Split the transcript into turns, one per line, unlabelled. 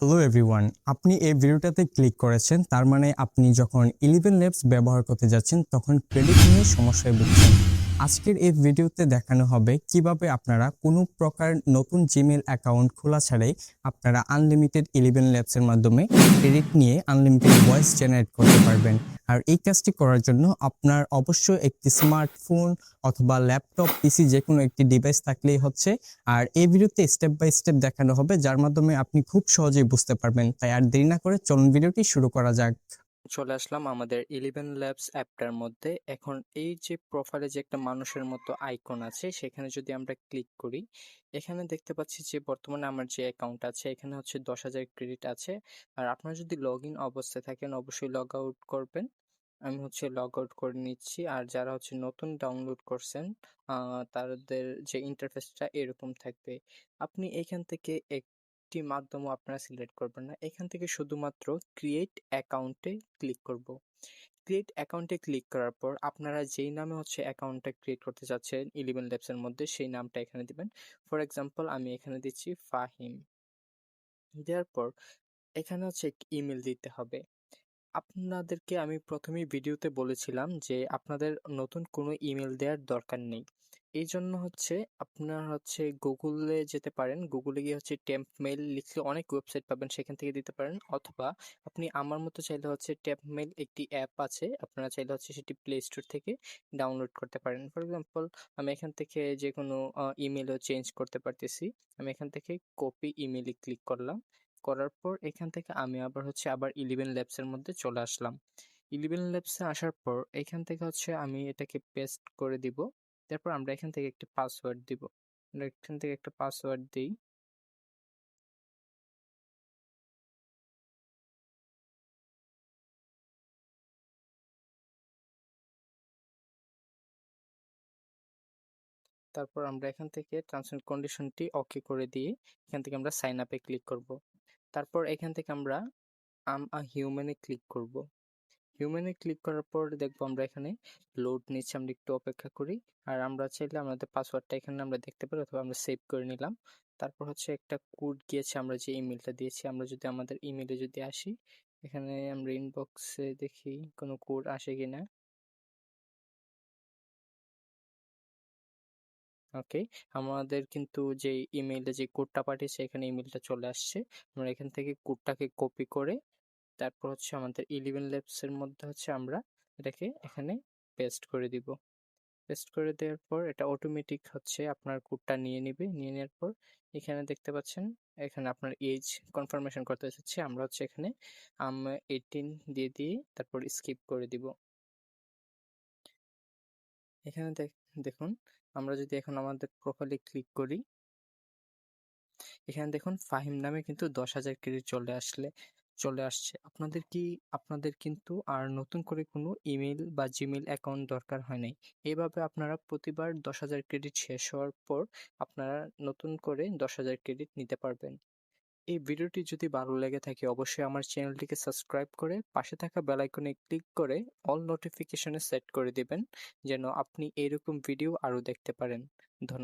Hello everyone, আপনি এই ভিডিওটাতে ক্লিক করেছেন, তার মানে আপনি যখন 11 ল্যাবস ব্যবহার করতে যাচ্ছেন তখন ক্রেডিট নিয়ে সমস্যায় ভুগছেন। আজকের এই ভিডিওতে দেখানো হবে কিভাবে আপনারা কোনো প্রকার নতুন জিমেল অ্যাকাউন্ট খোলা ছাড়াই আপনারা আনলিমিটেড 11 ল্যাবসের মাধ্যমে ক্রেডিট নিয়ে আনলিমিটেড ভয়েস জেনারেট করতে পারবেন। আর এই কাজটি করার জন্য আপনার অবশ্যই একটি স্মার্টফোন অথবা ল্যাপটপ, পিসি যে কোনো একটি ডিভাইস থাকলেই হচ্ছে। আর এই ভিডিওতে স্টেপ বাই স্টেপ দেখানো হবে যার মাধ্যমে আপনি খুব সহজেই বুঝতে পারবেন। তাই আর দেরি না করে চলুন ভিডিওটি শুরু করা যাক।
চলে আসলাম আমাদের 11 ল্যাবস অ্যাপটার মধ্যে। এখন এই যে প্রোফাইলে যে একটা মানুষের মতো আইকন আছে সেখানে যদি আমরা ক্লিক করি, এখানে দেখতে পাচ্ছি যে বর্তমানে আমার যে অ্যাকাউন্ট আছে এখানে হচ্ছে 10,000 ক্রেডিট আছে। আর আপনারা যদি লগ ইন অবস্থায় থাকেন অবশ্যই লগ আউট করবেন। আমি হচ্ছে লগ আউট করে নিচ্ছি। আর যারা হচ্ছে নতুন ডাউনলোড করছেন তাদের যে ইন্টারফেসটা এরকম থাকবে। আপনি এখান থেকে একটি মাধ্যমও আপনারা সিলেক্ট করবেন না, এখান থেকে শুধুমাত্র ক্রিয়েট অ্যাকাউন্টে ক্লিক করব। ক্রিয়েট অ্যাকাউন্টে ক্লিক করার পর আপনারা যেই নামে হচ্ছে অ্যাকাউন্টটা ক্রিয়েট করতে চাচ্ছেন 11 ল্যাবসের মধ্যে সেই নামটা এখানে দিবেন। ফর এক্সাম্পল আমি এখানে দিচ্ছি ফাহিম। দেওয়ার পর এখানে হচ্ছে ইমেল দিতে হবে। আপনাদেরকে আমি প্রথমেই ভিডিওতে বলেছিলাম যে আপনাদের নতুন কোনো ইমেল দেওয়ার দরকার নেই। এই জন্য হচ্ছে আপনার হচ্ছে গুগলে যেতে পারেন। গুগলে গিয়ে হচ্ছে টেম্প মেইল লিখলে অনেক ওয়েবসাইট পাবেন, সেখান থেকে দিতে পারেন। অথবা আপনি আমার মতো চাইলে হচ্ছে টেম্প মেইল একটি অ্যাপ আছে, আপনারা চাইলে হচ্ছে সেটি প্লে স্টোর থেকে ডাউনলোড করতে পারেন। ফর এক্সাম্পল আমি এখান থেকে যে কোনো ইমেলও চেঞ্জ করতে পারতেছি। আমি এখান থেকে কপি ইমেইলে ক্লিক করলাম। করার পর এখান থেকে আমি আবার 11 ল্যাবস এর মধ্যে চলে আসলাম। 11 ল্যাবস এ আসার পর এখান থেকে হচ্ছে আমি এটাকে পেস্ট করে দিব। তারপর আমরা এখান থেকে একটি পাসওয়ার্ড দিব। আমরা এখান থেকে একটা পাসওয়ার্ড দিই। তারপর আমরা এখান থেকে টার্মস এন্ড কন্ডিশনটি ওকে করে দিয়ে এখান থেকে আমরা সাইন আপে ক্লিক করব। তারপর এখান থেকে আমরা আম আ হিউম্যান এ ক্লিক করব। হিউম্যানে ক্লিক করার পর দেখবো আমরা এখানে লোড নিচ্ছে, আমরা একটু অপেক্ষা করি। আর আমরা চাইলে আমাদের পাসওয়ার্ডটা এখানে আমরা দেখতে পারি অথবা আমরা সেভ করে নিলাম। তারপর হচ্ছে একটা কোড গিয়েছে, আমরা যে ইমেলটা দিয়েছি, আমরা যদি আমাদের ইমেলে যদি আসি, এখানে আমরা ইনবক্সে দেখি কোনো কোড আসে কিনা। ওকে, আমাদের কিন্তু যে ইমেইলে যে কোডটা পাঠিয়েছে এখানে ইমেলটা চলে আসছে। আমরা এখান থেকে কোডটাকে কপি করে তারপর হচ্ছে আমাদের 11 ল্যাবস এর মধ্যে হচ্ছে আমরা এটাকে এখানে পেস্ট করে দিব। পেস্ট করে দেওয়ার পর এটা অটোমেটিক হচ্ছে আপনার কোডটা নিয়ে নিবে। নিয়ে নেওয়ার পর এখানে দেখতে পাচ্ছেন, এখানে আপনার এজ কনফার্মেশন করতে চাচ্ছি। আমরা হচ্ছে এখানে 18 দিয়ে তারপর স্কিপ করে দিব। এখানে দেখুন, আমরা যদি এখন আমাদের প্রোফাইলে ক্লিক করি, এখানে দেখুন ফাহিম নামে কিন্তু 10,000 ক্রেডিট চলে আসছে। আপনাদের কিন্তু আর নতুন করে কোনো ইমেল বা জিমেল অ্যাকাউন্ট দরকার হয় নাই। এভাবে আপনারা প্রতিবার 10,000 ক্রেডিট শেষ হওয়ার পর আপনারা নতুন করে 10,000 ক্রেডিট নিতে পারবেন। এই ভিডিওটি যদি ভালো লেগে থাকে অবশ্যই আমার চ্যানেলটিকে সাবস্ক্রাইব করে পাশে থাকা বেল আইকনে ক্লিক করে অল নোটিফিকেশনে সেট করে দিবেন, যেন আপনি এরকম ভিডিও আরো দেখতে পারেন। ধন্যবাদ।